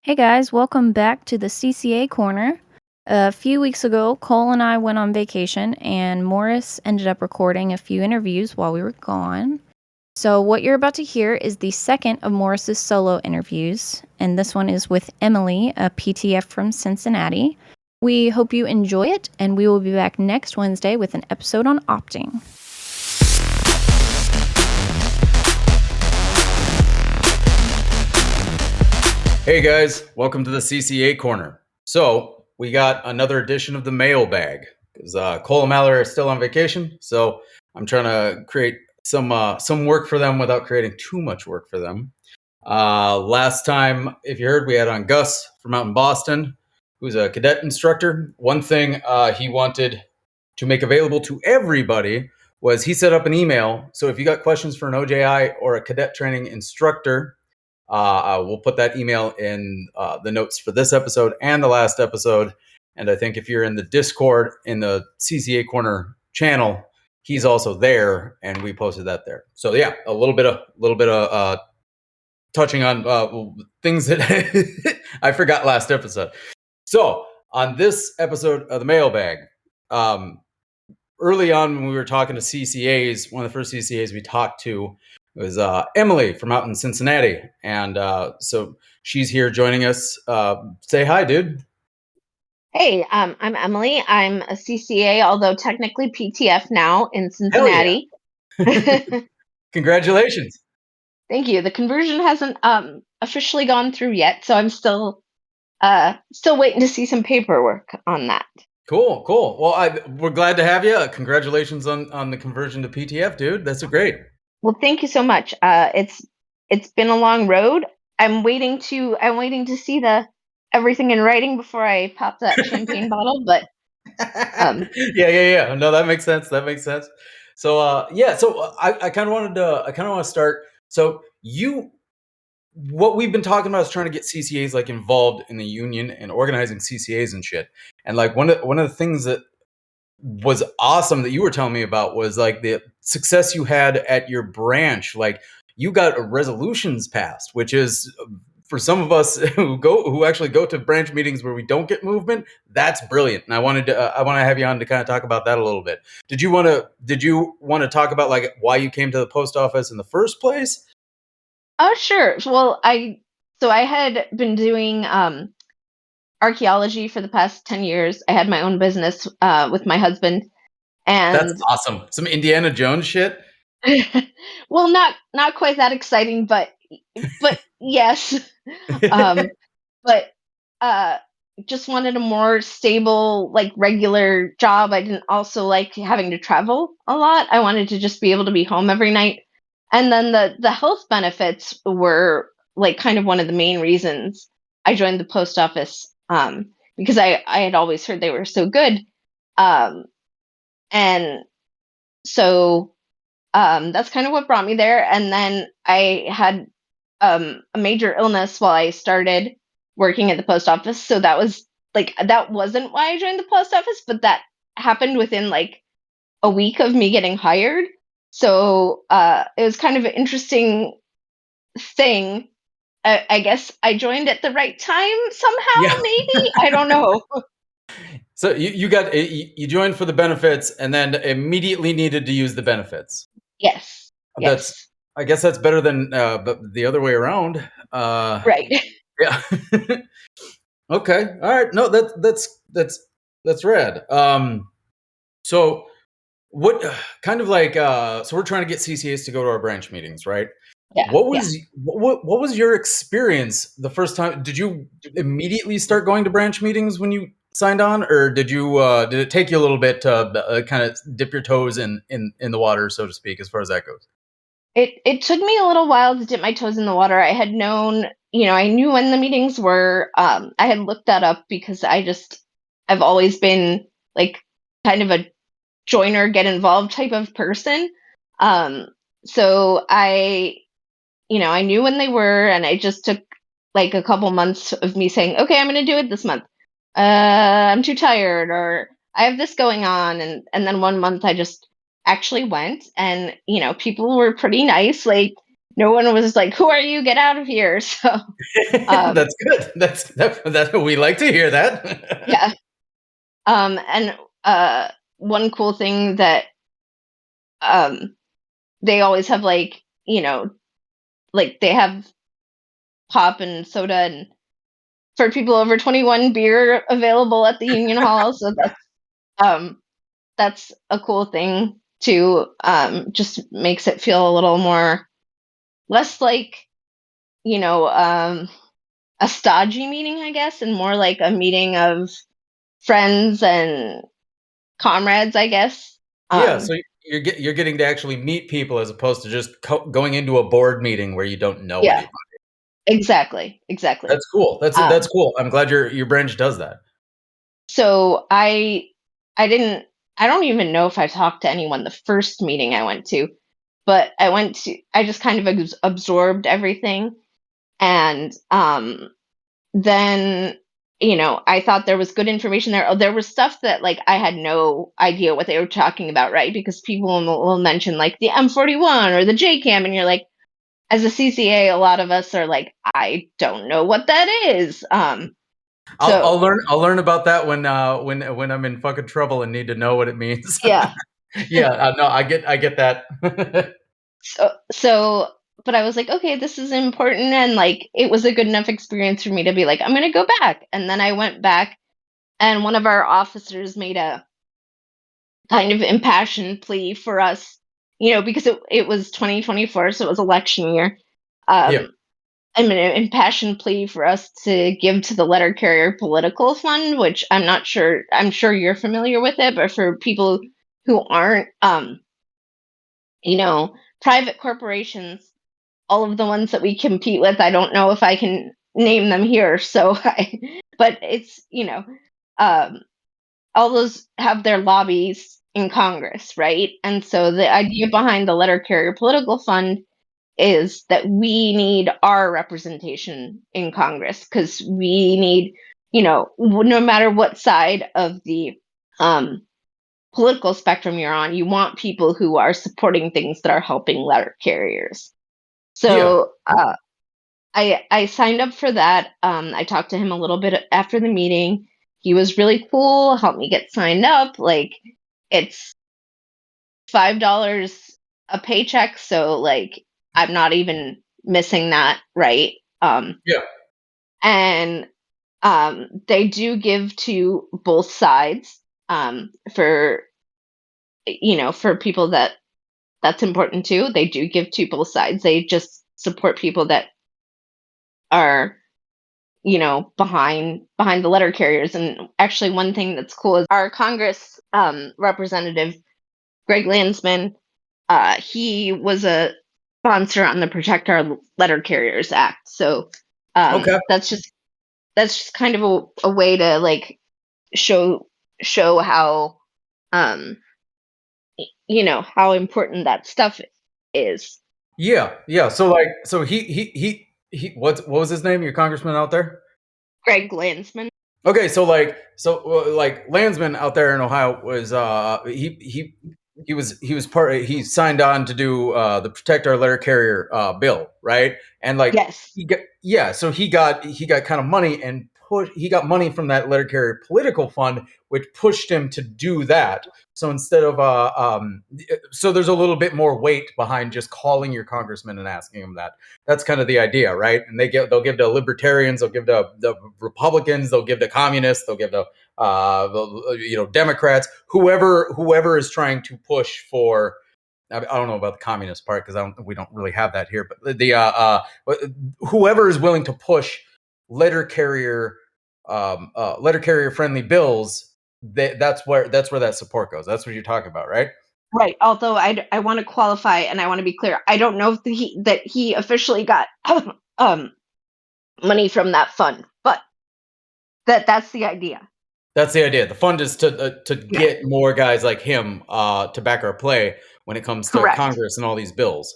Hey guys, welcome back to the CCA Corner. A few weeks ago, Cole and I went on vacation, and Morris ended up recording a few interviews while we were gone. So, what you're about to hear is the second of Morris's solo interviews, and this one is with Emily, a PTF from Cincinnati. We hope you enjoy it, and we will be back next Wednesday with an episode on opting. Hey guys, welcome to the CCA Corner. So we got another edition of the Mailbag because Cole and Mallory are still on vacation. So I'm trying to create some work for them without creating too much work for them. Last time, if you heard, we had on Gus from out in Boston, who's a cadet instructor. One thing he wanted to make available to everybody was he set up an email. So if you got questions for an OJI or a cadet training instructor, we'll put that email in the notes for this episode and the last episode. And I think if you're in the Discord in the CCA Corner channel, he's also there, and we posted that there. So yeah, a little bit of touching on things that I forgot last episode. So on this episode of the Mailbag, early on when we were talking to CCAs, one of the first CCAs we talked to was Emily from out in Cincinnati. And so she's here joining us. Say hi, dude. Hey, I'm Emily. I'm a CCA, although technically PTF now in Hell yeah. Cincinnati. Congratulations. Thank you. The conversion hasn't officially gone through yet, so I'm still waiting to see some paperwork on that. Cool. Well, we're glad to have you. Congratulations on the conversion to PTF, dude. That's great. Well, thank you so much. It's been a long road. I'm waiting to see the everything in writing before I pop that champagne bottle, but Yeah. No, that makes sense. So I kind of want to start. So what we've been talking about is trying to get CCAs like involved in the union and organizing CCAs and shit. And like one of the things that was awesome that you were telling me about was like the success you had at your branch. Like you got resolutions passed, which is for some of us who actually go to branch meetings where we don't get movement. That's brilliant. And I want to have you on to kind of talk about that a little bit. Did you want to talk about like why you came to the post office in the first place? oh sure. Well, I had been doing archaeology for the past 10 years. I had my own business with my husband, That's and awesome. Some Indiana Jones shit. well, not quite that exciting, but yes. But uh just wanted a more stable, like, regular job. I didn't also like having to travel a lot. I wanted to just be able to be home every night. And then the health benefits were like kind of one of the main reasons I joined the post office, because I had always heard they were so good. Um and so that's kind of what brought me there. And then I had a major illness while I started working at the post office. So that wasn't why I joined the post office, but that happened within like a week of me getting hired. So it was kind of an interesting thing. I guess I joined at the right time Yeah. somehow, maybe. I don't know. So you joined for the benefits and then immediately needed to use the benefits. Yes. That's I guess that's better than but the other way around. Right. Yeah. Okay. All right. No, that's rad. So what kind of like so we're trying to get CCAs to go to our branch meetings, right? Yeah. What was your experience the first time? Did you immediately start going to branch meetings when you signed on, or did it take you a little bit to kind of dip your toes in the water, so to speak, as far as that goes? It took me a little while to dip my toes in the water. I had known, I knew when the meetings were. I had looked that up because I've always been like kind of a joiner, get involved type of person. Um, so I knew when they were, and I just took like a couple months of me saying, okay, I'm going to do it this month. I'm too tired, or I have this going on, and then one month I just actually went, and people were pretty nice. Like no one was like, "Who are you? Get out of here!" So That's good. That's we like to hear that. yeah. And one cool thing that um, they always have, like, like they have pop and soda and for people over 21 beer available at the Union Hall. So um, that's a cool thing too. Just makes it feel a little more less like you know um, a stodgy meeting, I guess, and more like a meeting of friends and comrades, I guess. Yeah, so you're getting to actually meet people as opposed to just going into a board meeting where you don't know Yeah, anybody. exactly. That's cool. That's Um, cool. I'm glad your branch does that. so I didn't I don't even know if I talked to anyone the first meeting I went to, but I just kind of absorbed everything. And then I thought there was good information there. Oh, there was stuff that, like, I had no idea what they were talking about, right? Because people will mention like the M41 or the JCam, and you're like, as a CCA, a lot of us are like, I don't know what that is. So I'll learn about that when I'm in fucking trouble and need to know what it means. yeah. Yeah, no, I get that. So but I was like, okay, this is important, and like it was a good enough experience for me to be like, I'm going to go back. And then I went back, and one of our officers made a kind of impassioned plea for us, because it was 2024, so it was election year. Yeah, Um I mean, an impassioned plea for us to give to the letter carrier political fund, which I'm not sure. I'm sure you're familiar with it, but for people who aren't, private corporations, all of the ones that we compete with, I don't know if I can name them here. So, but it's, um, all those have their lobbies in Congress, right? And so the idea behind the letter carrier political fund is that we need our representation in Congress because we need, no matter what side of the um, political spectrum you're on, you want people who are supporting things that are helping letter carriers. yeah, So I signed up for that. I talked to him a little bit after the meeting. He was really cool, helped me get signed up. Like, it's $5 a paycheck, so like I'm not even missing that, right? yeah, And they do give to both sides, for for people that's important too. They do give to both sides. They just support people that are behind the letter carriers. And actually, one thing that's cool is our Congress representative Greg Landsman. He was a sponsor on the Protect Our Letter Carriers Act. So okay. that's just kind of a way to like show how um how important that stuff is. Yeah, yeah. So like, so what was his name? Your congressman out there? Greg Landsman. Okay, so like Landsman out there in Ohio was he was part he signed on to do the Protect Our Letter Carrier bill, right? And like Yes. so he got kind of money and he got money from that letter carrier political fund, which pushed him to do that. So instead of so there's a little bit more weight behind just calling your congressman and asking him that. That's kind of the idea, right? And they'll give to libertarians, they'll give to the Republicans, they'll give to communists, they'll give to Democrats, whoever is trying to push for. I don't know about the communist part because we don't really have that here, but whoever is willing to push letter carrier letter carrier friendly bills, that's where that support goes. That's what you're talking about, right? Right. Although I want to qualify and I want to be clear. I don't know if he officially got um money from that fund, but that's the idea. That's the idea. The fund is to Yeah. get more guys like him to back our play when it comes to Correct. Congress and all these bills.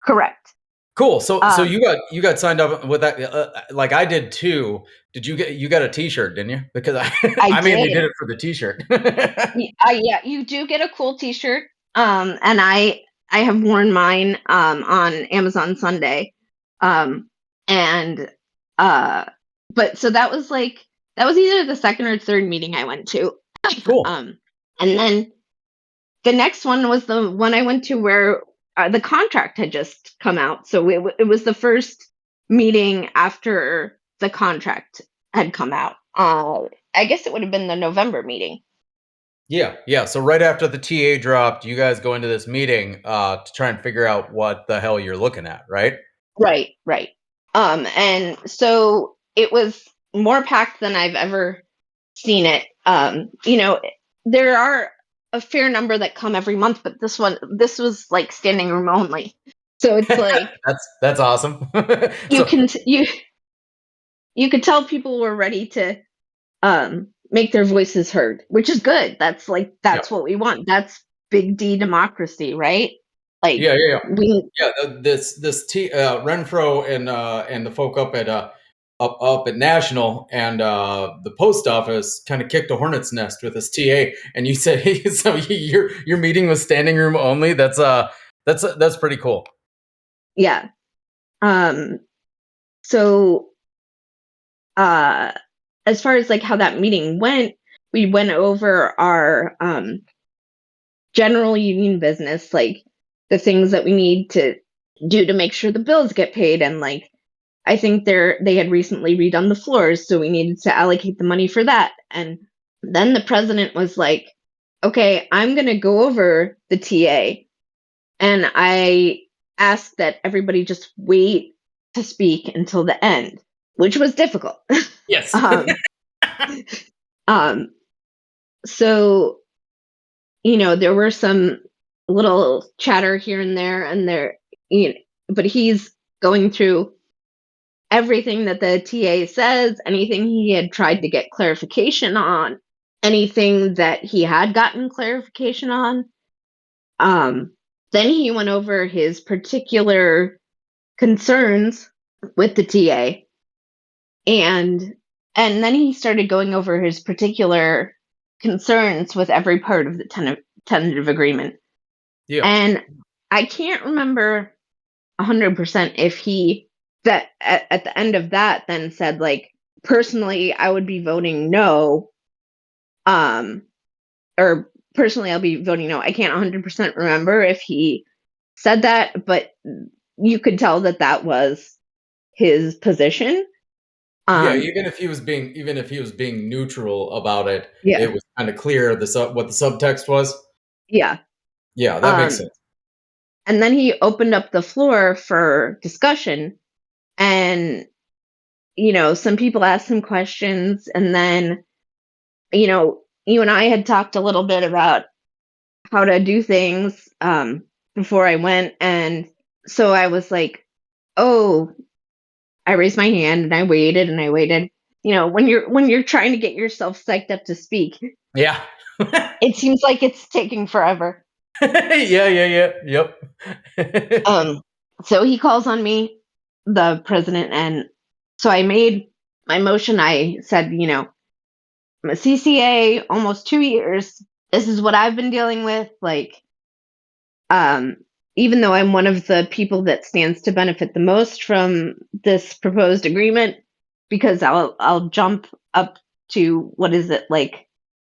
Correct. Cool. So Um, you got signed up with that like I did too. Did you got a T-shirt? Didn't you? Because I I mainly did did. it for the T-shirt. Yeah, you do get a cool T-shirt. And I have worn mine on Amazon Sunday. And but so that was either the second or third meeting I went to. Cool. Um, and then the next one was the one I went to where the contract had just come out. So it was the first meeting after the contract had come out. I guess it would have been the November meeting. Yeah, yeah. So right after the TA dropped, you guys go into this meeting to try and figure out what the hell you're looking at, right? Right, right. And so it was more packed than I've ever seen it. There are a fair number that come every month, but this was like standing room only. So it's like That's awesome. you So can you could tell people were ready to make their voices heard, which is good. yeah, That's what we want. That's big D democracy, right? Like yeah, yeah, yeah. we Yeah, this Renfro and the folk up at up at National and the post office kind of kicked a hornet's nest with this TA, and you said so your meeting was standing room only. That's pretty cool. yeah. Um so uh as far as like how that meeting went, we went over our general union business, like the things that we need to do to make sure the bills get paid. And like I think they had recently redone the floors, so we needed to allocate the money for that. And then the president was like, okay, I'm going to go over the TA, and I asked that everybody just wait to speak until the end, which was difficult. Yes. um, um, so there were some little chatter here and there, but he's going through everything that the TA says, anything he had tried to get clarification on, anything that he had gotten clarification on. Um, then he went over his particular concerns with the TA, and then he started going over his particular concerns with every part of the tentative agreement. Yeah. And I can't remember 100% if he that at the end of that then said like, personally I would be voting no, um or personally I'll be voting no. I can't 100% remember if he said that, but you could tell that that was his position. Yeah, um even if he was being neutral about it, yeah, it was kind of clear what the subtext was. yeah. Yeah, that makes um sense. and then he opened up the floor for discussion, and some people asked him questions, and then you and I had talked a little bit about how to do things before I went. And so I was like, oh, I raised my hand and I waited and I waited. When you're trying to get yourself psyched up to speak, Yeah. it seems like it's taking forever. Yeah, yeah, yeah. Yep. Um, so he calls on me, the president, and so I made my motion. I said, I'm a CCA, almost 2 years. This is what I've been dealing with. Like, um, even though I'm one of the people that stands to benefit the most from this proposed agreement, because I'll jump up to, what is it, like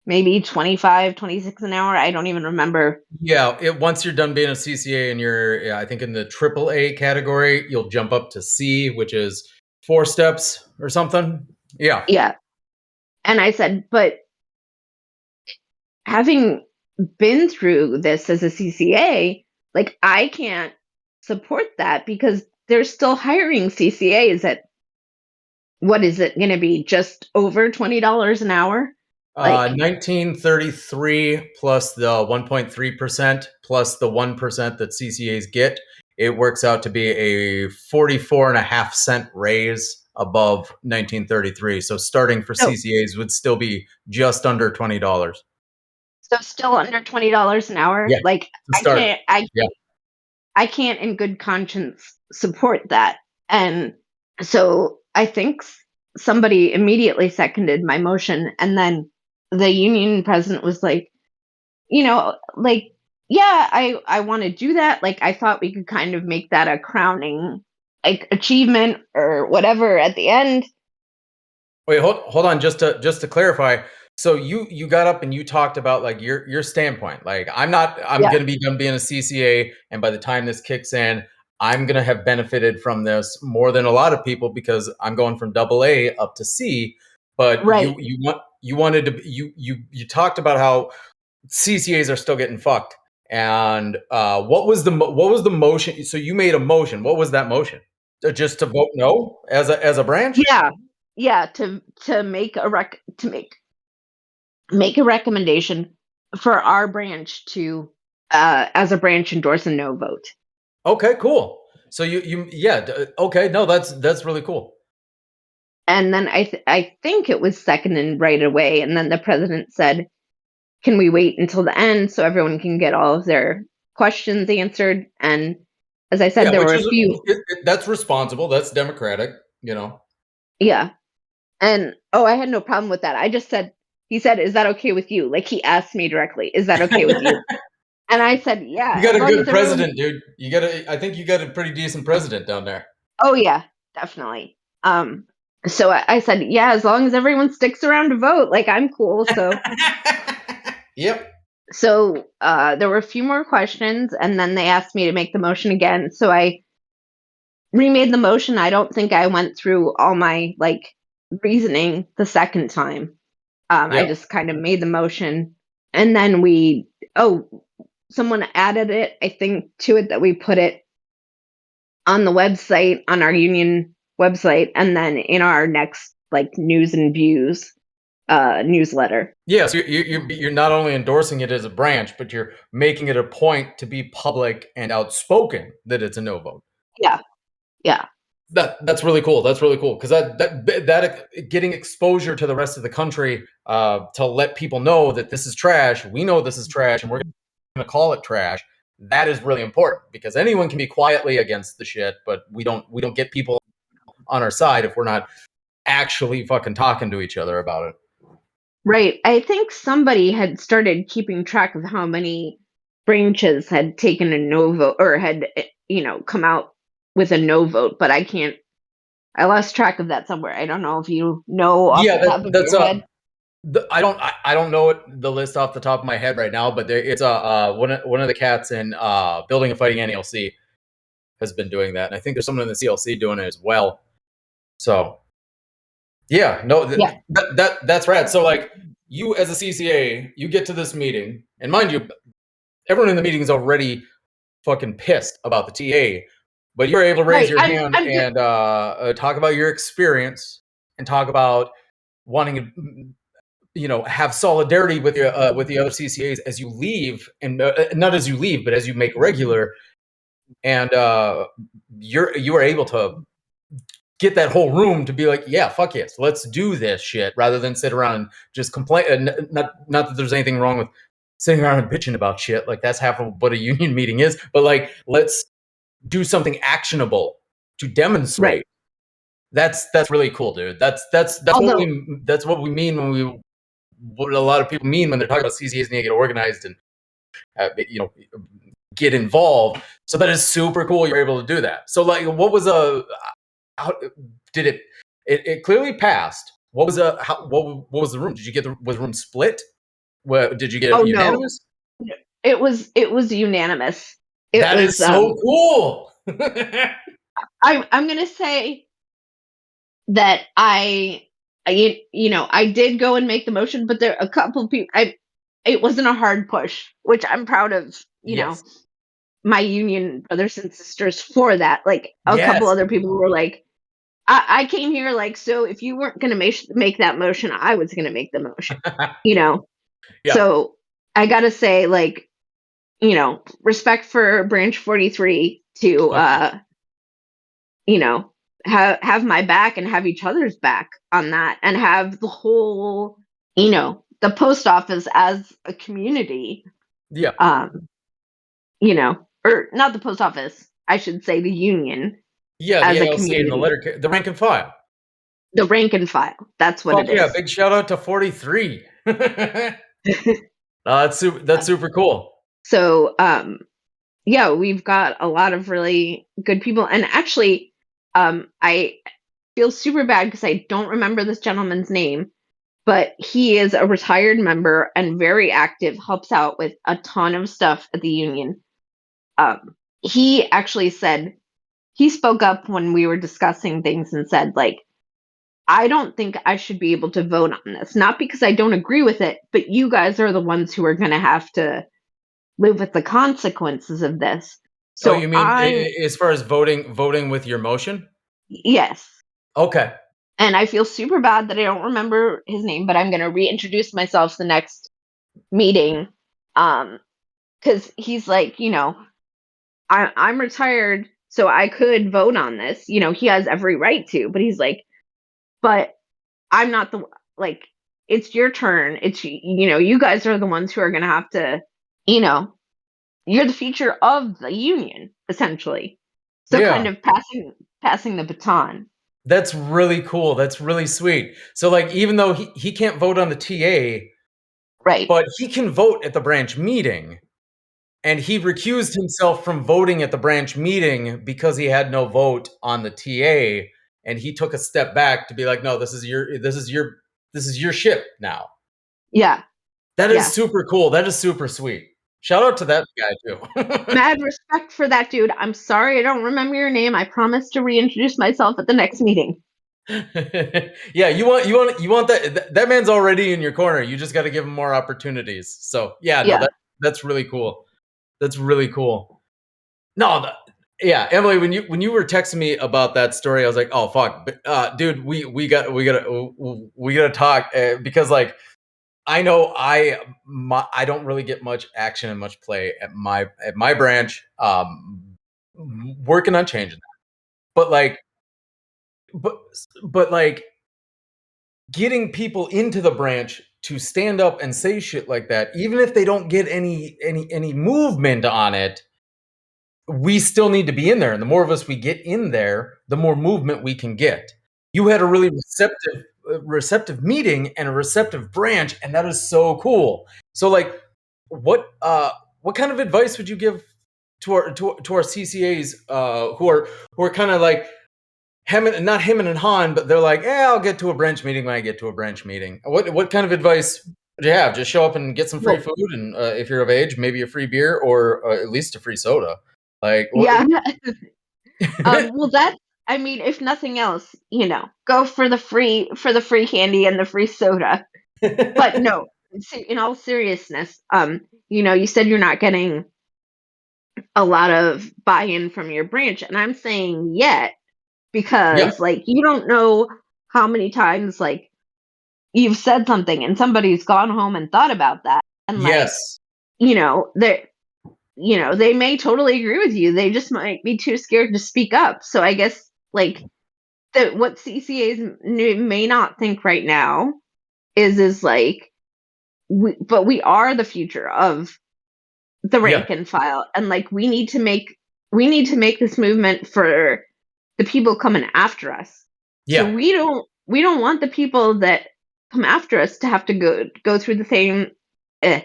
maybe 25, 26 an hour. I don't even remember. Yeah, once you're done being a CCA and you're, yeah, I think in the AAA category, you'll jump up to C, which is 4 steps or something. Yeah. Yeah. And I said, but having been through this as a CCA, like I can't support that because they're still hiring CCAs at, what is it going to be, just over $20 an hour? Like, 1933 plus the 1.3% plus the 1% that CCAs get, it works out to be a 44.5 cent raise above 1933. So starting for so CCAs would still be just under $20. still under $20 an hour. Yeah, Like to start. Yeah. I can't in good conscience support that. And so I think somebody immediately seconded my motion, and then the union president was like, like yeah, I want to do that. Like, I thought we could kind of make that a crowning, like, achievement or whatever at the end. Wait, hold on, just to clarify. So you got up and you talked about like your standpoint. Like I'm Yeah. gonna be done being a CCA, and by the time this kicks in, I'm gonna have benefited from this more than a lot of people because I'm going from AA up to C. But Right. you wanted to you talked about how CCAs are still getting fucked. And what was the motion? So you made a motion. What was that motion? Just to vote no as a branch? Yeah. Yeah, to make a make a recommendation for our branch to as a branch endorse a no vote. Okay, cool. So yeah, okay, no, that's really cool. And then I think it was seconded right away, and then the president said, "Can we wait until the end so everyone can get all of their questions answered?" And as I said, Yeah, there were which a is few. that's responsible. That's democratic, you know. Yeah. And oh, I had no problem with that. I just said, he said, "Is that okay with you?" Like, he asked me directly, "Is that okay with you?" And I said, "Yeah, You got as a long good as everyone." president, dude. I think you got a pretty decent president down there. Oh yeah, definitely. So I said, "Yeah, as long as everyone sticks around to vote, like, I'm cool." Yep. There were a few more questions, and then they asked me to make the motion again. So I remade the motion. I don't think I went through all my, like, reasoning the second time. I Yep. just kind of made the motion, and then oh, someone added it, I think, to it, that we put it on the website, on our union website, and then in our next, like, news and views newsletter. Yes, you're not only endorsing it as a branch, but you're making it a point to be public and outspoken that it's a no vote. Yeah, yeah, That's really cool. That's really cool because that getting exposure to the rest of the country to let people know that this is trash. We know this is trash, and we're going to call it trash. That is really important because anyone can be quietly against the shit, but we don't get people on our side if we're not actually fucking talking to each other about it. right. I think somebody had started keeping track of how many branches had taken a no vote, or had, come out with a no vote, but I lost track of that somewhere. I don't know if you know off Yeah, the top of that's your head. I don't know the list off the top of my head right now, but it's one of the cats in building and fighting NALC has been doing that, and I think there's someone in the CLC doing it as well. So yeah, no, Yeah. that's rad. So like you as a CCA, you get to this meeting, and mind you, everyone in the meeting is already fucking pissed about the TA, but you're able to raise Right. your hand I'm and talk about your experience and talk about wanting to have solidarity with the other CCAs as you leave, and not as you leave, but as you make regular, and you are able to get that whole room to be like, yeah, fuck yes, let's do this shit, rather than sit around and just complain. Not that there's anything wrong with sitting around and bitching about shit. Like that's half of what a union meeting is. But like, let's do something actionable to right. demonstrate. That's really cool, dude. Although, That's what we mean when we what a lot of people mean when they're talking about CCAs need to get organized and get involved. So that is super cool. You're able to do that. So like, what was how did it clearly passed? What was what was the room? Did you get was the room split? Did you get oh it no, unanimous? it was unanimous. It That is was so cool. I'm gonna say that I did go and make the motion, but there a couple of people. It wasn't a hard push, which I'm proud of. Yes. My union brothers and sisters for that. Like, a couple Yes. other people were like, I came here, like, so if you weren't gonna make that motion, I was gonna make the motion. You know, Yeah. so I gotta say, like, respect for Branch 43 to Fuck yeah. you know, have my back and have each other's back on that, and have the whole, the post office as a community, Yeah. um, or not the post office, I should say the union Yeah. The as a ALC and community, the rank and file. the rank and file. That's what Fuck it yeah! is. Big shout out to 43. That's super. That's super cool. So, yeah, we've got a lot of really good people. And actually, I feel super bad because I don't remember this gentleman's name, but he is a retired member and very active, helps out with a ton of stuff at the union. He actually said, he spoke up when we were discussing things and said, like, I don't think I should be able to vote on this. Not because I don't agree with it, but you guys are the ones who are going to have to live with the consequences of this. Oh, So you mean I'm, as far as voting with your motion? yes. Okay. And I feel super bad that I don't remember his name, but I'm going to reintroduce myself the next meeting. Cause he's like, I'm retired, so I could vote on this. He has every right to, but he's like, but I'm not like, it's your turn. You guys are the ones who are going to have to, you know, you're the future of the union, essentially. So kind Yeah. of passing the baton. That's really cool. That's really sweet. So like even though he can't vote on the TA, Right. but he can vote at the branch meeting. And he recused himself from voting at the branch meeting because he had no vote on the TA, and he took a step back to be like, "No, this is your ship now." Yeah. That is Yeah. super cool. That is super sweet. Shout out to that guy too. Mad respect for that dude. I'm sorry I don't remember your name. I promise to reintroduce myself at the next meeting. Yeah, you want that man's already in your corner. You just got to give him more opportunities. So yeah, no, Yeah. that's really cool. That's really cool. No, yeah, Emily, when you were texting me about that story, I was like, oh fuck, dude, we gotta talk because like I know I don't really get much action and much play at my branch. Working on changing that, but like, but but like getting people into the branch to stand up and say shit like that, even if they don't get any movement on it, we still need to be in there. And the more of us we get in there, the more movement we can get. You had a really receptive meeting and a receptive branch, and that is so cool. So like what kind of advice would you give to our CCAs who are kind of like hemming, not hemming and hawing, but they're like, I'll get to a branch meeting when I get to a branch meeting. What kind of advice would you have? Just show up and get some free Well, food, and if you're of age, maybe a free beer or at least a free soda. Like what? yeah. Well, I mean, if nothing else, go for the free candy and the free soda. But no, in all seriousness, you said you're not getting a lot of buy-in from your branch, and I'm saying yet Yeah. because like you don't know how many times like you've said something and somebody's gone home and thought about that and like Yes. they they may totally agree with you. They just might be too scared to speak up. So I guess like that what CCAs may not think right now is like but we are the future of the Yeah. rank and file, and like we need to make this movement for the people coming after us. So Yeah. we don't want the people that come after us to have to go through the same eh,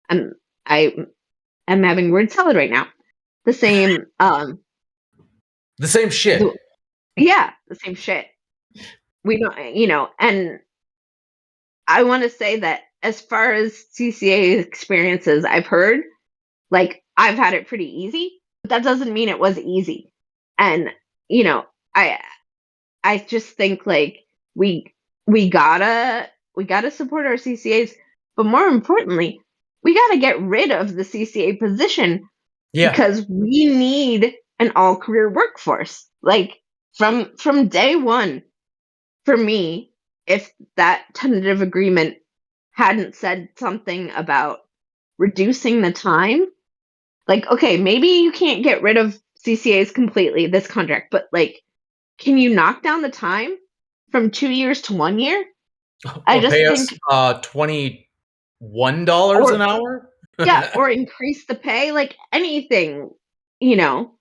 I'm I am having word salad right now. The same The same shit. the, yeah, the same shit. We don't and I want to say that as far as CCA experiences I've heard, like I've had it pretty easy, but that doesn't mean it was easy. And you know, I I just think like we we gotta support our CCAs, but more importantly, we gotta get rid of the CCA position Yeah. because we need an all career workforce. Like from day one, for me, if that tentative agreement hadn't said something about reducing the time, like okay, maybe you can't get rid of CCAs completely this contract, but like can you knock down the time from 2 years to 1 year? I Or just pay us think $21 or an hour. yeah, or increase the pay, like anything, you know,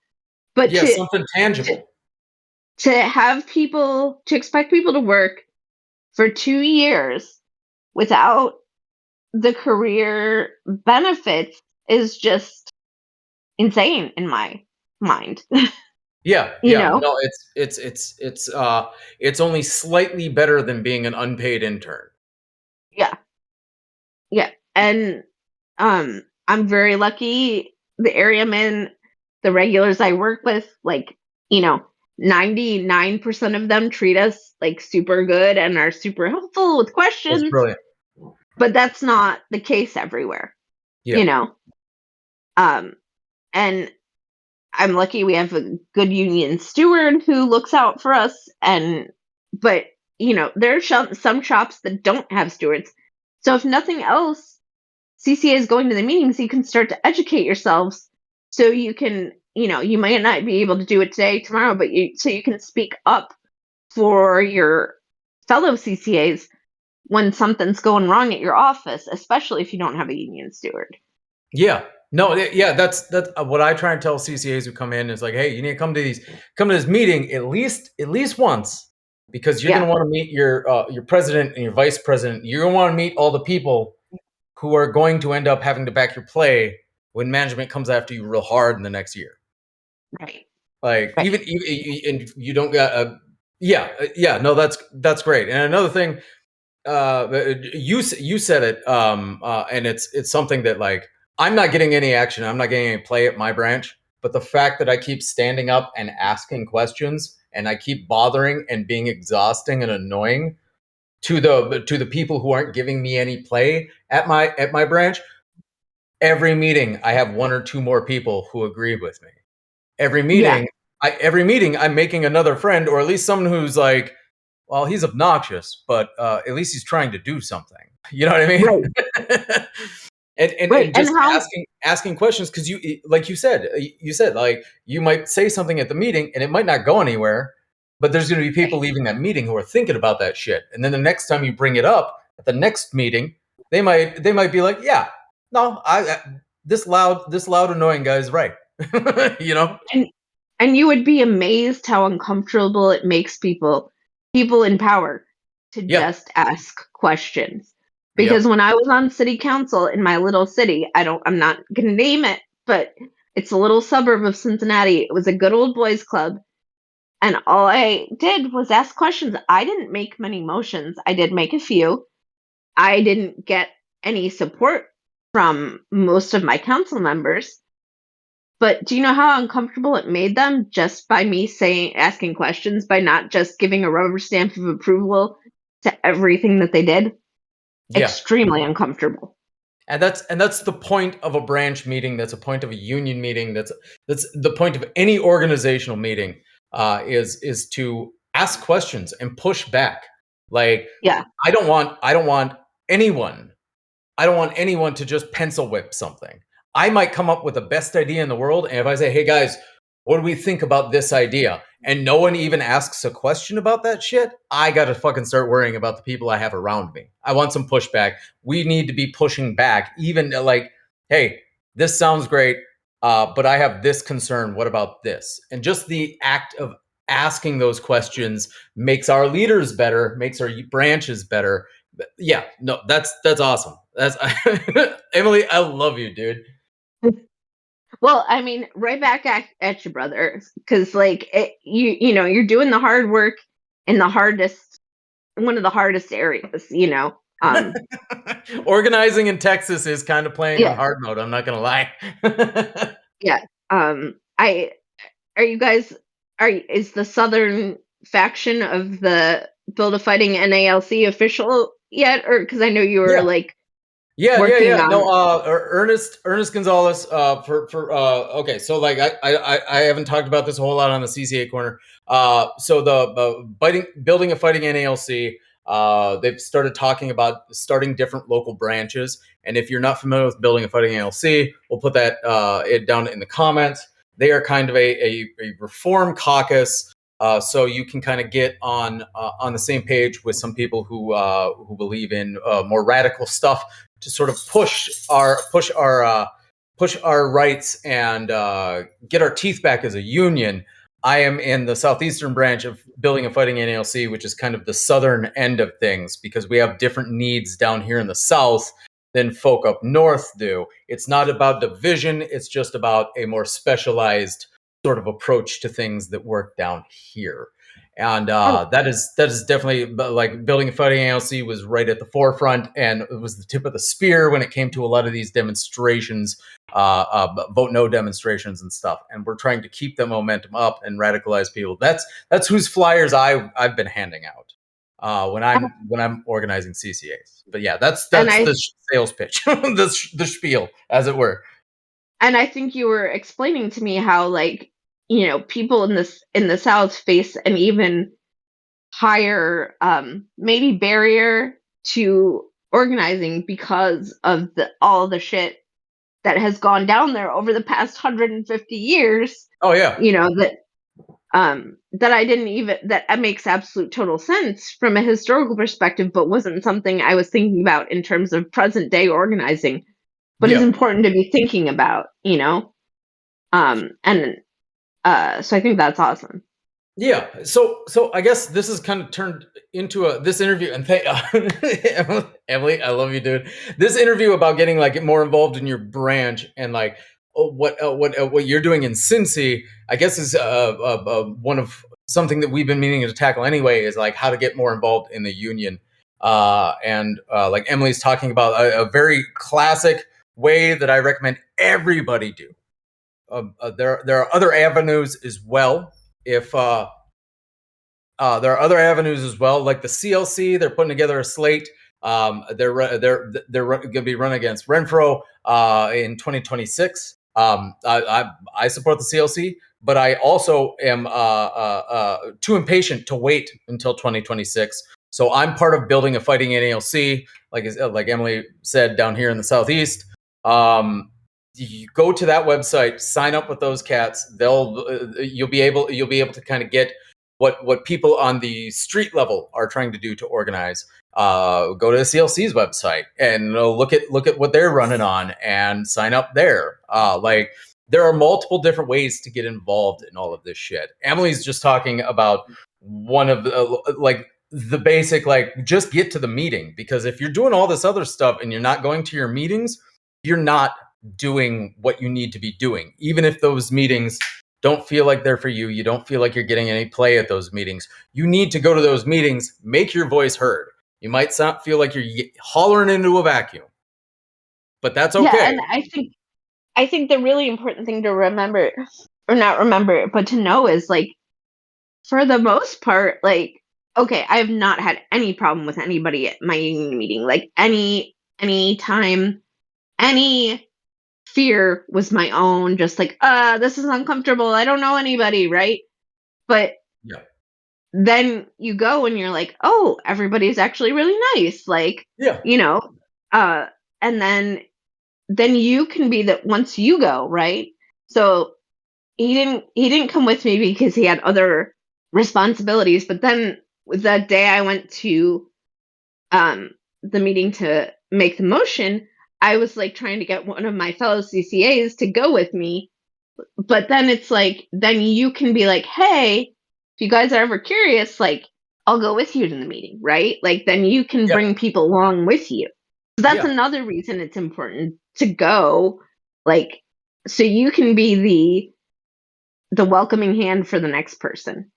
but Yeah, something to tangible. to expect people to work for 2 years without the career benefits, is just insane in my mind. Yeah, You yeah. know? No, it's only slightly better than being an unpaid intern. Yeah. Yeah. And I'm very lucky. The area I'm in, the regulars I work with, like, 99% of them treat us like super good and are super helpful with That's questions, brilliant. but that's not the case everywhere, Yeah. you know? Um, and I'm lucky we have a good union steward who looks out for us. But, there are some shops that don't have stewards. So if nothing else, CCA is going to the meetings, you can start to educate yourselves so you can, you might not be able to do it today, tomorrow, but you can speak up for your fellow CCAs when something's going wrong at your office, especially if you don't have a union steward. Yeah. No, yeah, that's what I try and tell CCAs who come in is like, hey, you need to come to this meeting at least once, because you're going Yeah, to want to meet your president and your vice president. You're going to want to meet all the people who are going to end up having to back your play when management comes after you real hard in the next year. right, Like right. even and you don't got a yeah, yeah, no, that's great. And another thing, you said it, and it's something that, like, I'm not getting any action, I'm not getting any play at my branch, but the fact that I keep standing up and asking questions, and I keep bothering and being exhausting and annoying to the people who aren't giving me any play at my branch. Every meeting I have one or two more people who agree with me. Every Yeah, meeting every meeting I'm making another friend, or at least someone who's like, well, he's obnoxious, but at least he's trying to do something. You know what I mean? right, right. And And just how asking questions, because like you said, like, you might say something at the meeting and it might not go anywhere, but there's going to be people right. leaving that meeting who are thinking about that shit, and then the next time you bring it up at the next meeting, they might be like, yeah, no, this loud annoying guy is right. You know? And you would be amazed how uncomfortable it makes people in power to Yeah. just ask questions. Because Yep. when I was on city council in my little city, I'm not going to name it, but it's a little suburb of Cincinnati. It was a good old boys club, and all I did was ask questions. I didn't make many motions. I did make a few. I didn't get any support from most of my council members, but do you know how uncomfortable it made them just by me asking questions, by not just giving a rubber stamp of approval to everything that they did? Yeah. Extremely uncomfortable. And that's the point of a branch meeting. That's a point of a union meeting. That's the point of any organizational meeting. Is to ask questions and push back. Like, Yeah. I don't want anyone I don't want anyone to just pencil whip something. I might come up with the best idea in the world, and if I say, "Hey guys, what do we think about this idea?" and no one even asks a question about that shit, I got to fucking start worrying about the people I have around me. I want some pushback. We need to be pushing back, even like, "Hey, this sounds great, but I have this concern. What about this?" And just the act of asking those questions makes our leaders better, makes our branches better. Yeah, no, that's awesome. That's Emily, I love you, dude. Well, I mean, right back at you, brother, because like you're doing the hard work in the hardest, one of the hardest areas. Organizing in Texas is kind of playing on Yeah, hard mode. I'm not gonna lie. yeah. I Are you guys is the southern faction of the Build a Fighting NALC official yet? Or because I know you were Yeah, like yeah, yeah, working yeah. No, on. Ernest Gonzalez. For okay. So, like, I haven't talked about this a whole lot on the CCA corner. So the building a fighting NALC. They've started talking about starting different local branches. And if you're not familiar with building a fighting NALC, we'll put that it down in the comments. They are kind of a reform caucus. So you can kind of get on the same page with some people who believe in more radical stuff, to sort of push our rights and get our teeth back as a union. I am in the southeastern branch of building and fighting NALC, which is kind of the southern end of things, because we have different needs down here in the south. than folk up north do. It's not about division, it's just about a more specialized sort of approach to things that work down here. And And that is definitely, like, building and fighting NALC was right at the forefront, and it was the tip of the spear when it came to a lot of these demonstrations, vote no demonstrations and stuff. And we're trying to keep the momentum up and radicalize people. That's whose flyers I've been handing out when I'm organizing CCAs. But yeah, that's and I the sales pitch, the spiel, as it were. and I think you were explaining to me how, like, people in the South face an even higher, maybe barrier to organizing because of all the shit that has gone down there over the past 150 years. Oh yeah, That I didn't even that makes absolute total sense from a historical perspective, but wasn't something I was thinking about in terms of present day organizing, but is yeah. important to be thinking about. And so I think that's awesome. Yeah, so I guess this has kind of turned into this interview, and Emily, I love you, dude. This interview about getting, like, more involved in your branch and, like, what you're doing in Cincy, I guess, is one of something that we've been meaning to tackle anyway, is like how to get more involved in the union. And like Emily's talking about a very classic way that I recommend everybody do. There are other avenues as well. If there are other avenues as well, like the CLC. They're putting together a slate. They're going to be run against Renfro in 2026. I support the CLC, but I also am too impatient to wait until 2026. So I'm part of building a fighting NALC, like Emily said, down here in the Southeast. You go to that website, sign up with those cats. You'll be able to kind of get what people on the street level are trying to do to organize. Go to the CLC's website and look at what they're running on and sign up there. Like, there are multiple different ways to get involved in all of this shit. Emily's just talking about one of the like the basic, like, just get to the meeting, because if you're doing all this other stuff and you're not going to your meetings, you're not doing what you need to be doing. Even if those meetings don't feel like they're for you, you don't feel like you're getting any play at those meetings, you need to go to those meetings, make your voice heard. You might not feel like you're hollering into a vacuum, but that's Yeah, okay. and I think the really important thing to remember, or not remember, but to know is, like, for the most part, like, okay, I have not had any problem with anybody at my union meeting. Like, any time, any fear was my own, just like, this is uncomfortable. I don't know anybody, right? But Yeah. then you go and you're like, oh, everybody's actually really nice. Like, Yeah. you know, uh, and then you can be that once you go, right? So he didn't come with me because he had other responsibilities, but then that day I went to um the meeting to make the motion, I was like trying to get one of my fellow CCAs to go with me. But then it's like, then you can be like, hey, if you guys are ever curious, like, I'll go with you to the meeting, right? Like, then you can Yeah. bring people along with you. So that's Yeah. another reason it's important to go, like, so you can be the welcoming hand for the next person.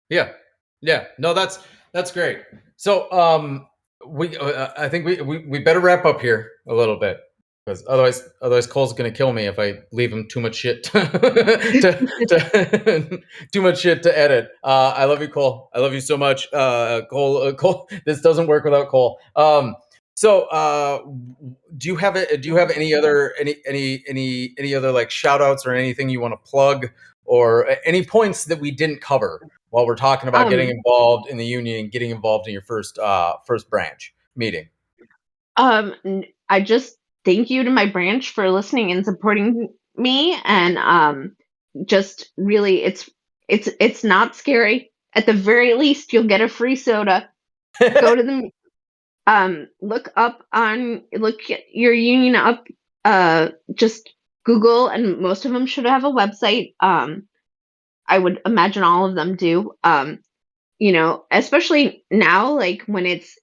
Yeah. Yeah. No, that's great. So we I think we better wrap up here a little bit, because otherwise Cole's gonna kill me if I leave him too much shit too much shit to edit. I love you, Cole. I love you so much, Cole. Cole, this doesn't work without Cole. So do you have any other any other, like, shout outs or anything you want to plug, or any points that we didn't cover while we're talking about getting Um, involved in the union and getting involved in your first branch meeting? I just thank you to my branch for listening and supporting me, and just really, it's not scary. At the very least, you'll get a free soda. Go to the look at your union up. Just Google, and most of them should have a website. I would imagine all of them do. Especially now, like when it's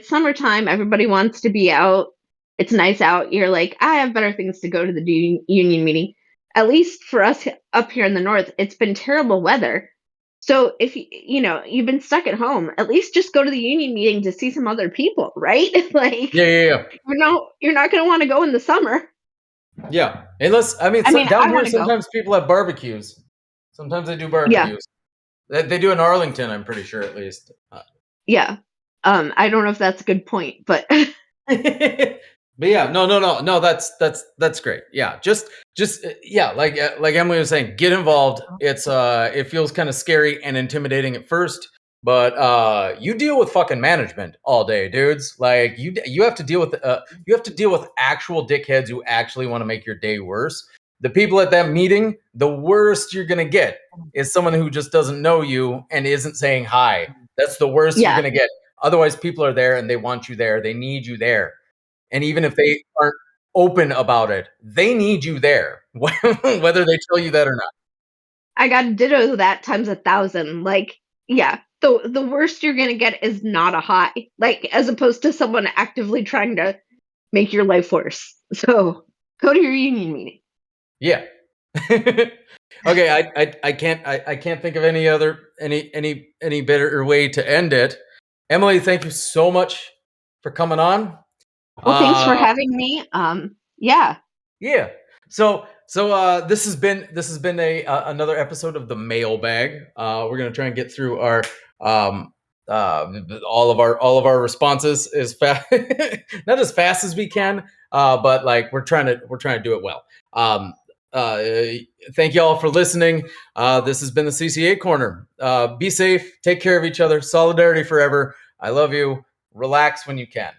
summertime, everybody wants to be out it's nice out. You're like, I have better things to go to the union meeting. At least for us up here in the north, it's been terrible weather. So if you've been stuck at home, at least just go to the union meeting to see some other people, right? Like Yeah. you're not going to want to go in the summer. Yeah. Unless, I mean, I mean, down I here, want to go. sometimes people have barbecues. Sometimes they do barbecues. They do in Arlington, I'm pretty sure, at least. Yeah. I don't know if that's a good point, but But yeah, no. That's great. Yeah, just yeah, like Emily was saying, get involved. It feels kind of scary and intimidating at first, but you deal with fucking management all day, dudes. Like you have to deal with actual dickheads who actually want to make your day worse. The people at that meeting, the worst you're gonna get is someone who just doesn't know you and isn't saying hi. That's the worst you're gonna get. Otherwise, people are there and they want you there. They need you there. And even if they aren't open about it, they need you there, whether they tell you that or not. I got to ditto that times 1,000. Like, yeah, the worst you're gonna get is not a high, like as opposed to someone actively trying to make your life worse. So go to your union meeting. Yeah. Okay, I can't think of any better way to end it. Emily, thank you so much for coming on. Well, thanks for having me. Yeah. Yeah. So this has been a another episode of the Mailbag. We're gonna try and get through our all of our responses as fast, not as fast as we can, but like we're trying to do it well. Thank you all for listening. This has been the CCA Corner. Be safe. Take care of each other. Solidarity forever. I love you. Relax when you can.